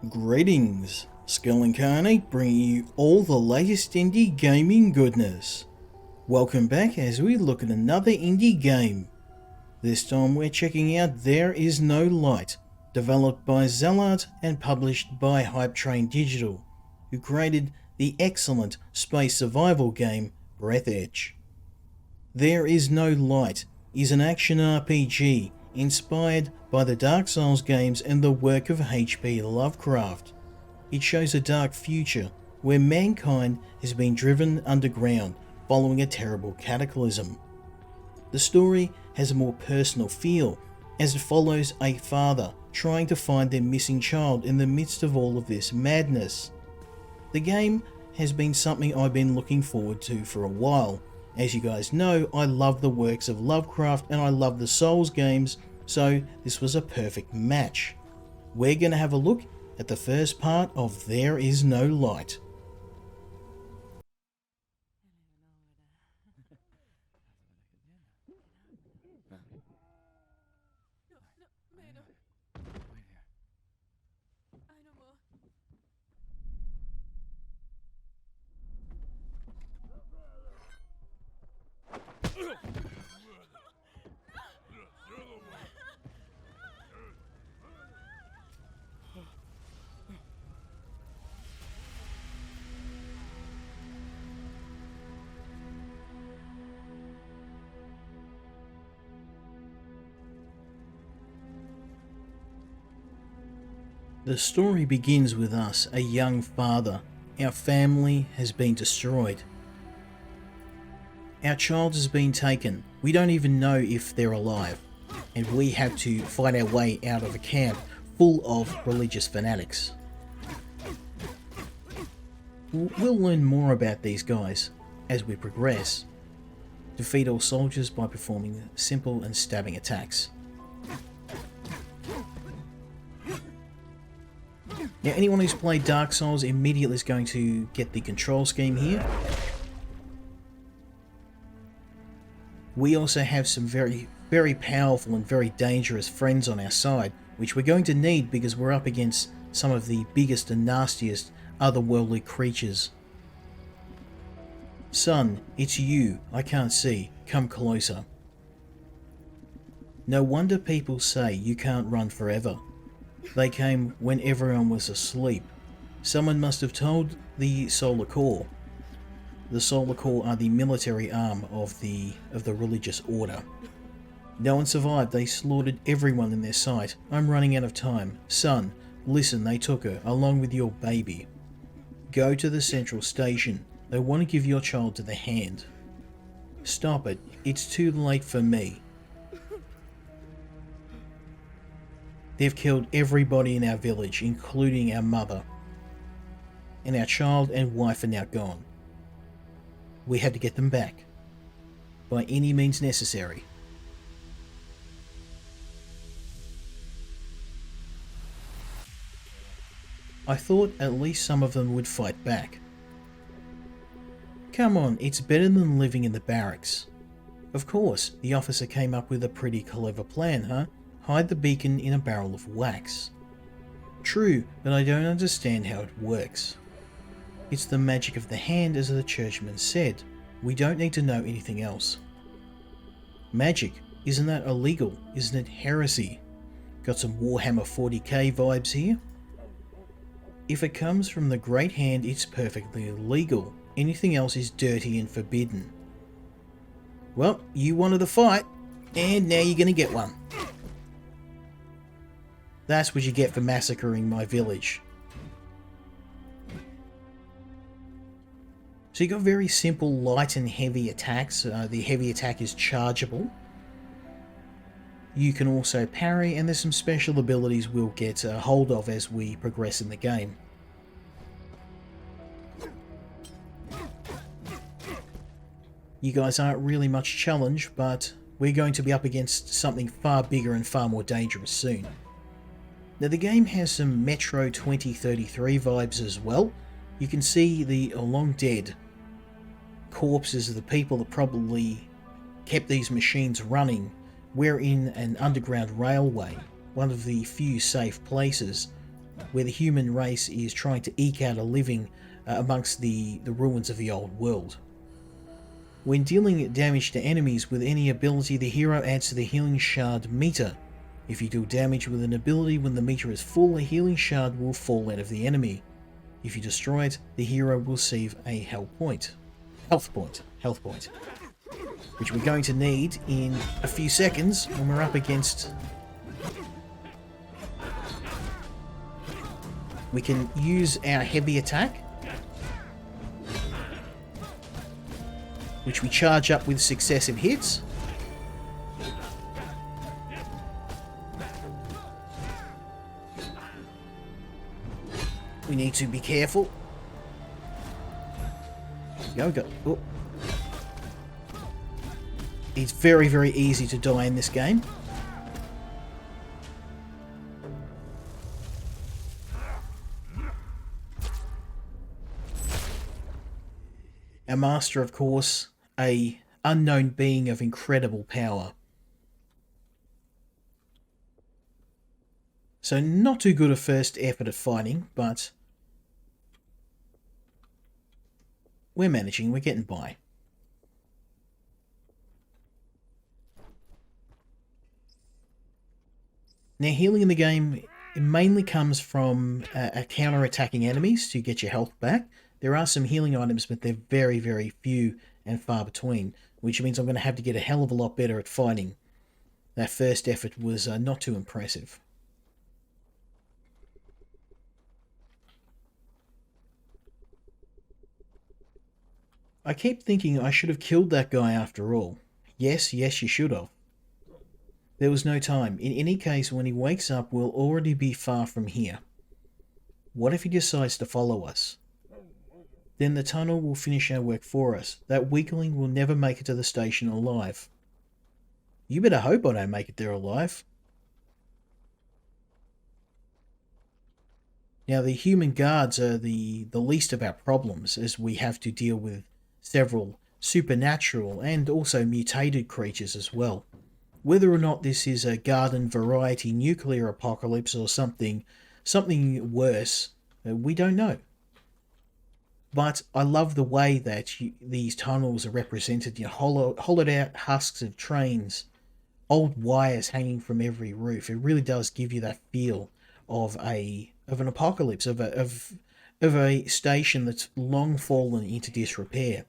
Greetings, Skill Incarnate bringing you all the latest indie gaming goodness. Welcome back as we look at another indie game. This time we're checking out There Is No Light, developed by Zelart and published by HypeTrain Digital, who created the excellent space survival game Breath Edge. There Is No Light is an action RPG inspired by the Dark Souls games and the work of HP Lovecraft. It shows a dark future where mankind has been driven underground following a terrible cataclysm. The story has a more personal feel as it follows a father trying to find their missing child in the midst of all of this madness. The game has been something I've been looking forward to for a while. As you guys know, I love the works of Lovecraft and I love the Souls games, so this was a perfect match. We're going to have a look at the first part of There Is No Light. The story begins with us, a young father. Our family has been destroyed. Our child has been taken. We don't even know if they're alive. And we have to fight our way out of a camp full of religious fanatics. We'll learn more about these guys as we progress. Defeat all soldiers by performing simple and stabbing attacks. Now, anyone who's played Dark Souls immediately is going to get the control scheme here. We also have some very powerful and very dangerous friends on our side, which we're going to need because we're up against some of the biggest and nastiest otherworldly creatures. Son, it's you. I can't see. Come closer. No wonder people say you can't run forever. They came when everyone was asleep. Someone must have told the Solar Corps. The Solar Corps are the military arm of the religious order. No one survived. They slaughtered everyone in their sight. I'm running out of time. Son, listen, they took her, along with your baby. Go to the central station. They want to give your child to the hand. Stop it. It's too late for me. They've killed everybody in our village, including our mother. And our child and wife are now gone. We had to get them back. By any means necessary. I thought at least some of them would fight back. Come on, it's better than living in the barracks. Of course, the officer came up with a pretty clever plan, huh? Hide the beacon in a barrel of wax. True, but I don't understand how it works. It's the magic of the hand, as the churchman said. We don't need to know anything else. Magic? Isn't that illegal? Isn't it heresy? Got some Warhammer 40k vibes here? If it comes from the Great Hand, it's perfectly legal. Anything else is dirty and forbidden. Well, you wanted a fight, and now you're gonna get one. That's what you get for massacring my village. So you got very simple light and heavy attacks. The heavy attack is chargeable. You can also parry, and there's some special abilities we'll get a hold of as we progress in the game. You guys aren't really much challenge, but we're going to be up against something far bigger and far more dangerous soon. Now the game has some Metro 2033 vibes as well. You can see the long dead corpses of the people that probably kept these machines running. We're in an underground railway, one of the few safe places where the human race is trying to eke out a living amongst the ruins of the old world. When dealing damage to enemies with any ability, the hero adds to the healing shard meter. If you deal damage with an ability when the meter is full, a healing shard will fall out of the enemy. If you destroy it, the hero will receive a health point, which we're going to need in a few seconds when we're up against. We can use our heavy attack, which we charge up with successive hits. We need to be careful. Go. Oh. It's very, very easy to die in this game. Our master, of course, a unknown being of incredible power. So not too good a first effort at fighting, but we're managing, we're getting by. Now, healing in the game, it mainly comes from counter-attacking enemies to get your health back. There are some healing items, but they're very, very few and far between, which means I'm going to have to get a hell of a lot better at fighting. That first effort was not too impressive. I keep thinking I should have killed that guy after all. Yes, you should have. There was no time. In any case, when he wakes up, we'll already be far from here. What if he decides to follow us? Then the tunnel will finish our work for us. That weakling will never make it to the station alive. You better hope I don't make it there alive. Now, the human guards are the least of our problems, as we have to deal with several supernatural and also mutated creatures as well. Whether or not this is a garden variety nuclear apocalypse or something worse, we don't know. But I love the way that these tunnels are represented. Hollowed out husks of trains, old wires hanging from every roof. It really does give you that feel of an apocalypse, of a station that's long fallen into disrepair.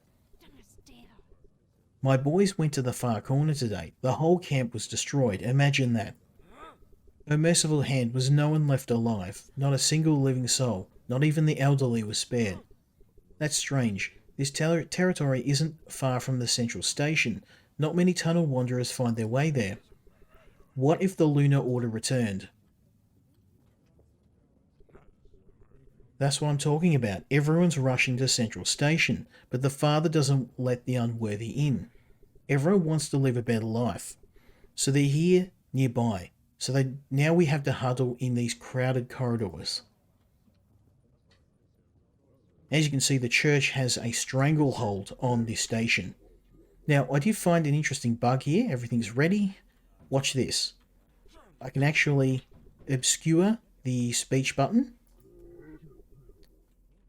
My boys went to the far corner today. The whole camp was destroyed. Imagine that. O merciful hand, was no one left alive. Not a single living soul. Not even the elderly was spared. That's strange. This territory isn't far from the central station. Not many tunnel wanderers find their way there. What if the Lunar Order returned? That's what I'm talking about. Everyone's rushing to Central Station, but the Father doesn't let the unworthy in. Everyone wants to live a better life. So they're here, nearby. So now we have to huddle in these crowded corridors. As you can see, the church has a stranglehold on this station. Now, I did find an interesting bug here. Everything's ready. Watch this. I can actually obscure the speech button.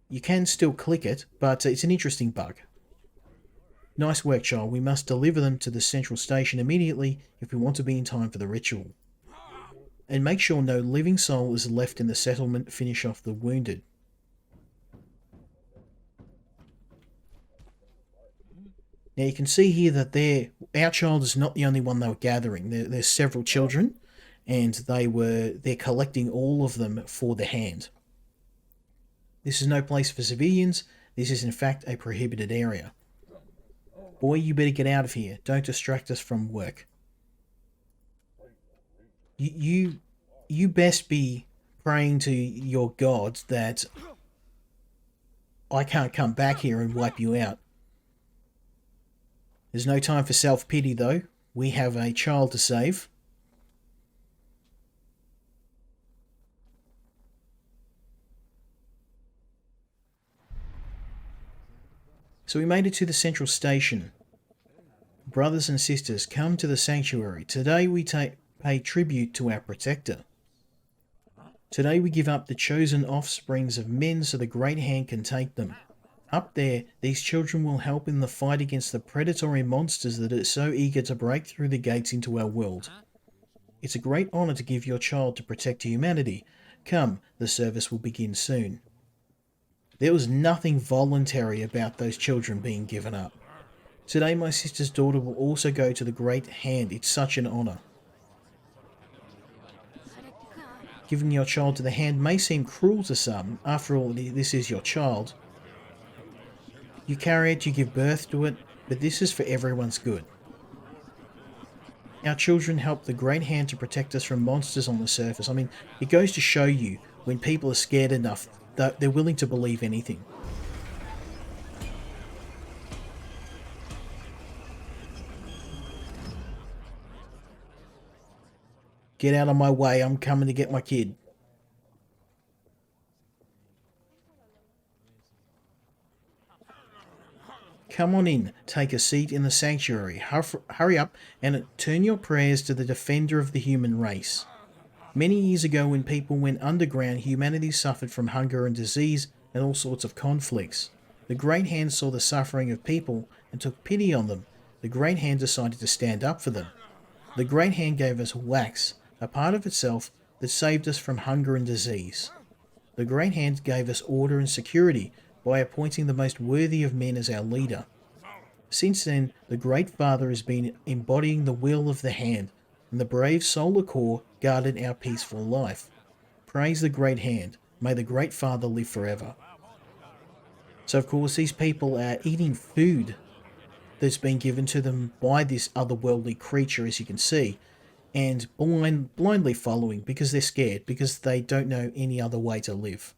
You can still click it, but it's an interesting bug. Nice work, child. We must deliver them to the central station immediately if we want to be in time for the ritual. And make sure no living soul is left in the settlement to finish off the wounded. Now you can see here that our child is not the only one they were gathering. There's several children, and they're collecting all of them for the hand. This is no place for civilians. This is in fact a prohibited area. Boy, you better get out of here. Don't distract us from work. You best be praying to your God that I can't come back here and wipe you out. There's no time for self-pity, though. We have a child to save. So we made it to the central station. Brothers and sisters, come to the sanctuary. Today we pay tribute to our protector. Today we give up the chosen offsprings of men so the Great Hand can take them. Up there, these children will help in the fight against the predatory monsters that are so eager to break through the gates into our world. It's a great honour to give your child to protect humanity. Come, the service will begin soon. There was nothing voluntary about those children being given up. Today my sister's daughter will also go to the Great Hand. It's such an honour. Giving your child to the Hand may seem cruel to some. After all, this is your child. You carry it, you give birth to it, but this is for everyone's good. Our children help the Great Hand to protect us from monsters on the surface. I mean, it goes to show you, when people are scared enough, that they're willing to believe anything. Get out of my way, I'm coming to get my kid. Come on in, take a seat in the sanctuary. Hurry up and turn your prayers to the defender of the human race. Many years ago, when people went underground, humanity suffered from hunger and disease and all sorts of conflicts. The Great Hand saw the suffering of people and took pity on them. The Great Hand decided to stand up for them. The Great Hand gave us wax, a part of itself that saved us from hunger and disease. The Great Hand gave us order and security by appointing the most worthy of men as our leader. Since then, the Great Father has been embodying the will of the Hand, and the brave solar core guarded our peaceful life. Praise the Great Hand. May the Great Father live forever. So of course these people are eating food that's been given to them by this otherworldly creature, as you can see, and blindly following because they're scared, because they don't know any other way to live.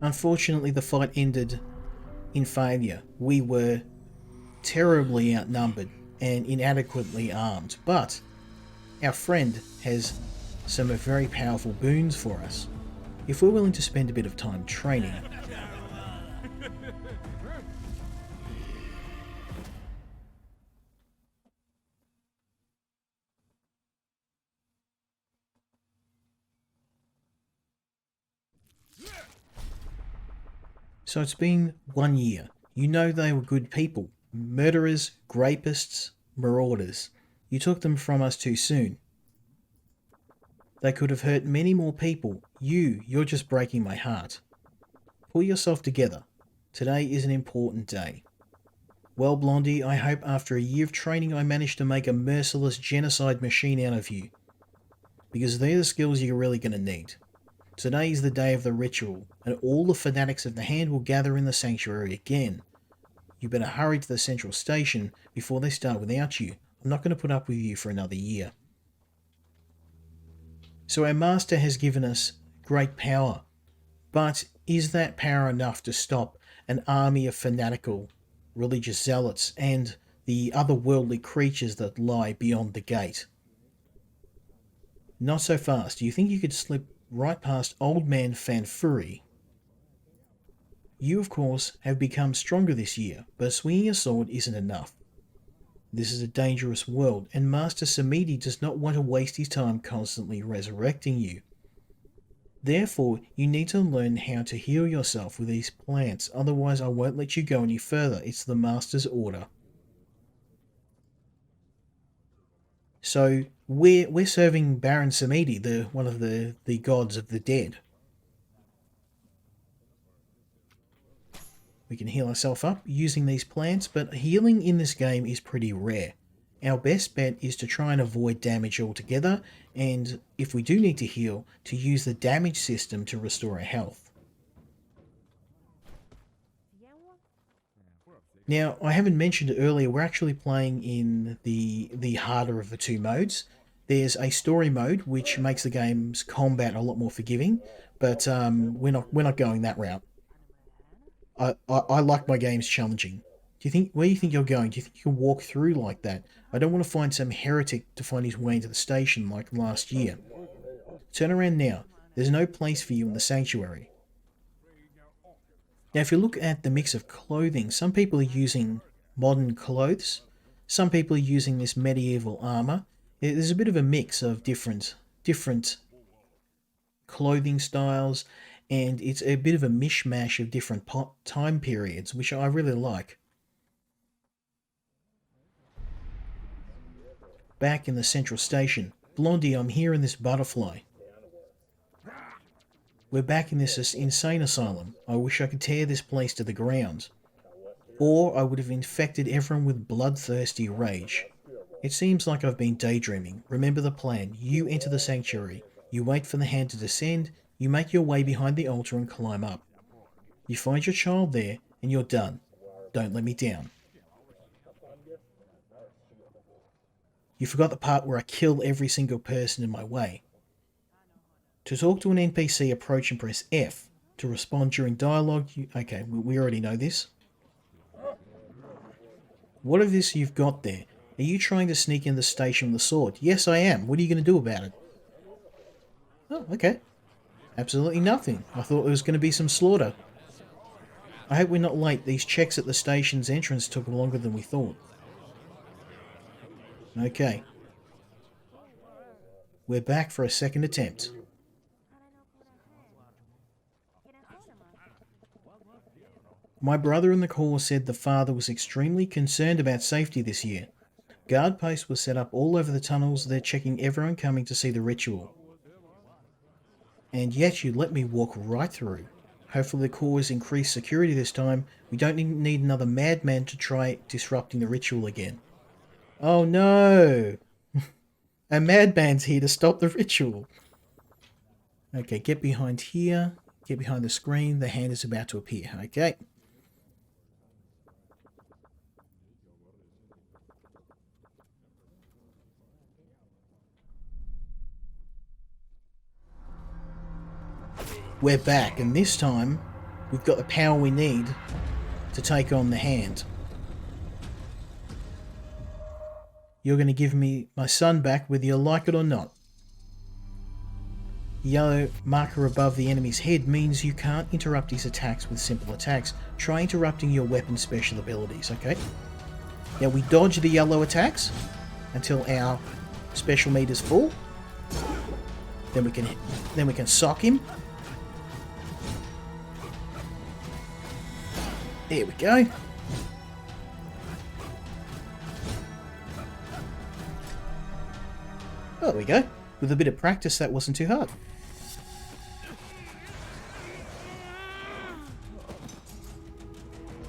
Unfortunately, the fight ended in failure. We were terribly outnumbered and inadequately armed, but our friend has some very powerful boons for us if we're willing to spend a bit of time training. So it's been 1 year. You know they were good people. Murderers, rapists, marauders. You took them from us too soon. They could have hurt many more people. You're just breaking my heart. Pull yourself together. Today is an important day. Well, Blondie, I hope after a year of training I managed to make a merciless genocide machine out of you. Because they're the skills you're really going to need. Today is the day of the ritual, and all the fanatics of the Hand will gather in the sanctuary again. You better hurry to the central station before they start without you. I'm not going to put up with you for another year. So our master has given us great power, but is that power enough to stop an army of fanatical religious zealots and the otherworldly creatures that lie beyond the gate? Not so fast. Do you think you could slip right past Old Man Fanfuri? You, of course, have become stronger this year, but swinging a sword isn't enough. This is a dangerous world, and Master Samedi does not want to waste his time constantly resurrecting you. Therefore, you need to learn how to heal yourself with these plants, otherwise I won't let you go any further. It's the Master's order. So, we're serving Baron Samedi, one of the gods of the dead. We can heal ourselves up using these plants, but healing in this game is pretty rare. Our best bet is to try and avoid damage altogether, and if we do need to heal, to use the damage system to restore our health. Now, I haven't mentioned it earlier, we're actually playing in the harder of the two modes. There's a story mode, which makes the game's combat a lot more forgiving, but we're not going that route. I like my games challenging. Where do you think you're going? Do you think you can walk through like that? I don't want to find some heretic to find his way into the station like last year. Turn around now. There's no place for you in the sanctuary. Now, if you look at the mix of clothing, some people are using modern clothes, some people are using this medieval armor. There's a bit of a mix of different clothing styles, and it's a bit of a mishmash of different time periods, which I really like. Back in the central station. Blondie, I'm here in this butterfly. We're back in this insane asylum. I wish I could tear this place to the ground. Or I would have infected everyone with bloodthirsty rage. It seems like I've been daydreaming. Remember the plan. You enter the sanctuary. You wait for the hand to descend. You make your way behind the altar and climb up. You find your child there, and you're done. Don't let me down. You forgot the part where I kill every single person in my way. To talk to an NPC, approach and press F. To respond during dialogue, okay, we already know this. What of this you've got there? Are you trying to sneak in the station with a sword? Yes, I am. What are you going to do about it? Oh, okay. Absolutely nothing. I thought there was going to be some slaughter. I hope we're not late. These checks at the station's entrance took longer than we thought. Okay. We're back for a second attempt. My brother in the Corps said the father was extremely concerned about safety this year. Guard posts were set up all over the tunnels. They're checking everyone coming to see the ritual. And yet you let me walk right through. Hopefully the Corps has increased security this time. We don't need another madman to try disrupting the ritual again. Oh no! A madman's here to stop the ritual. Okay, get behind here. Get behind the screen. The hand is about to appear. Okay. We're back, and this time we've got the power we need to take on the hand. You're going to give me my son back whether you like it or not. The yellow marker above the enemy's head means you can't interrupt his attacks with simple attacks. Try interrupting your weapon's special abilities, okay? Now we dodge the yellow attacks until our special meter's full. Then we can sock him. There we go. Oh, there we go. With a bit of practice, that wasn't too hard.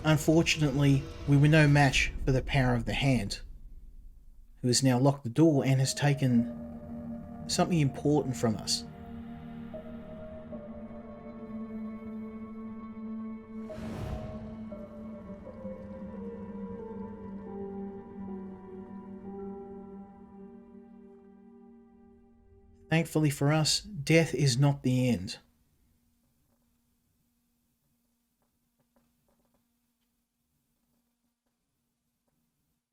Unfortunately, we were no match for the power of the hand, who has now locked the door and has taken something important from us. Thankfully for us, death is not the end.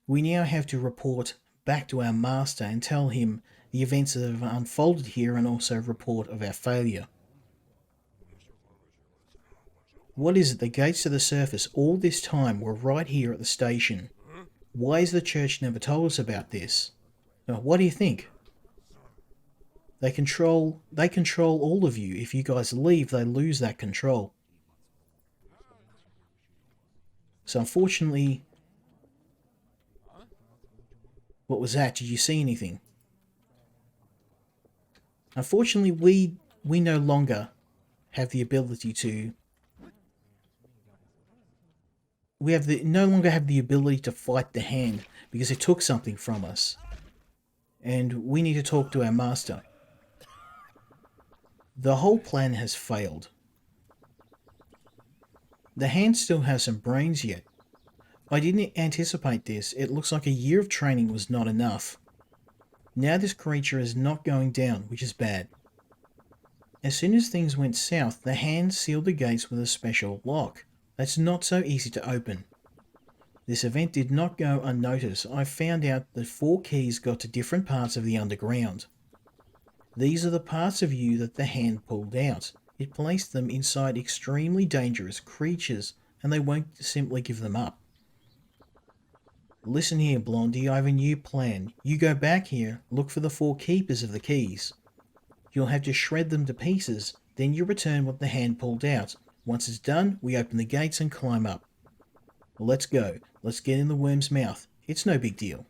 We now have to report back to our master and tell him the events that have unfolded here and also report of our failure. What is it? The gates to the surface all this time were right here at the station. Why has the church never told us about this? Now, what do you think? They control all of you. If you guys leave, they lose that control. So unfortunately, what was that? Did you see anything? Unfortunately, we no longer have the ability to. No longer have the ability to fight the hand because it took something from us, and we need to talk to our master. The whole plan has failed. The hand still has some brains yet. I didn't anticipate this. It looks like a year of training was not enough. Now this creature is not going down, which is bad. As soon as things went south, the hand sealed the gates with a special lock. That's not so easy to open. This event did not go unnoticed. I found out that 4 keys got to different parts of the underground. These are the parts of you that the hand pulled out. It placed them inside extremely dangerous creatures, and they won't simply give them up. Listen here, Blondie, I have a new plan. You go back here, look for the 4 keepers of the keys. You'll have to shred them to pieces, then you return what the hand pulled out. Once it's done, we open the gates and climb up. Well, let's go. Let's get in the worm's mouth. It's no big deal.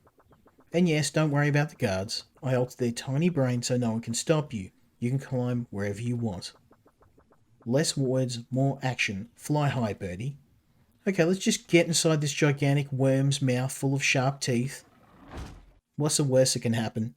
And yes, don't worry about the guards. I altered their tiny brain so no one can stop you. You can climb wherever you want. Less words, more action. Fly high, birdie. Okay, let's just get inside this gigantic worm's mouth full of sharp teeth. What's the worst that can happen?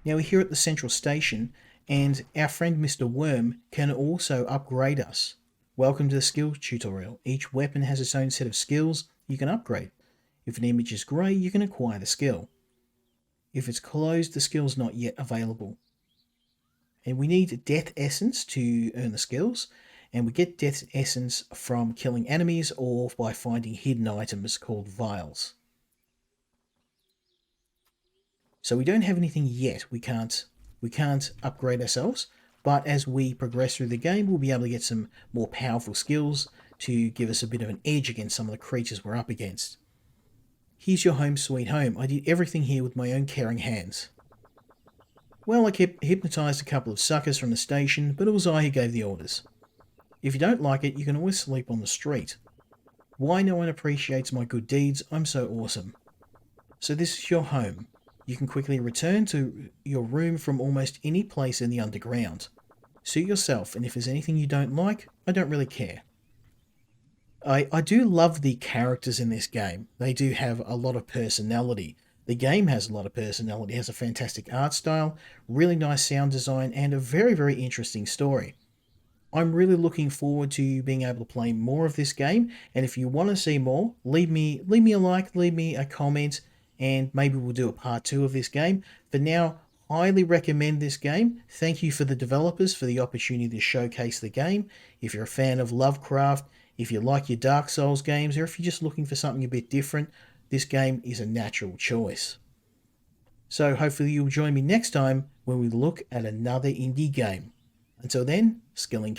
Now we're here at the central station, and our friend Mr. Worm can also upgrade us. Welcome to the skills tutorial. Each weapon has its own set of skills you can upgrade. If an image is grey, you can acquire the skill. If it's closed, the skill's not yet available. And we need Death Essence to earn the skills, and we get Death Essence from killing enemies or by finding hidden items called vials. So we don't have anything yet. We can't upgrade ourselves, but as we progress through the game, we'll be able to get some more powerful skills to give us a bit of an edge against some of the creatures we're up against. Here's your home sweet home. I did everything here with my own caring hands. Well, I hypnotized a couple of suckers from the station, but it was I who gave the orders. If you don't like it, you can always sleep on the street. Why no one appreciates my good deeds? I'm so awesome. So this is your home. You can quickly return to your room from almost any place in the underground. Suit yourself, and if there's anything you don't like, I don't really care. I do love the characters in this game. They do have a lot of personality. The game has a lot of personality. It has a fantastic art style, really nice sound design, and a very, very interesting story. I'm really looking forward to being able to play more of this game, and if you want to see more, leave me a like, leave me a comment, and maybe we'll do a part 2 of this game. For now, highly recommend this game. Thank you for the developers for the opportunity to showcase the game. If you're a fan of Lovecraft, if you like your Dark Souls games, or if you're just looking for something a bit different, this game is a natural choice. So hopefully you'll join me next time when we look at another indie game. Until then, skilling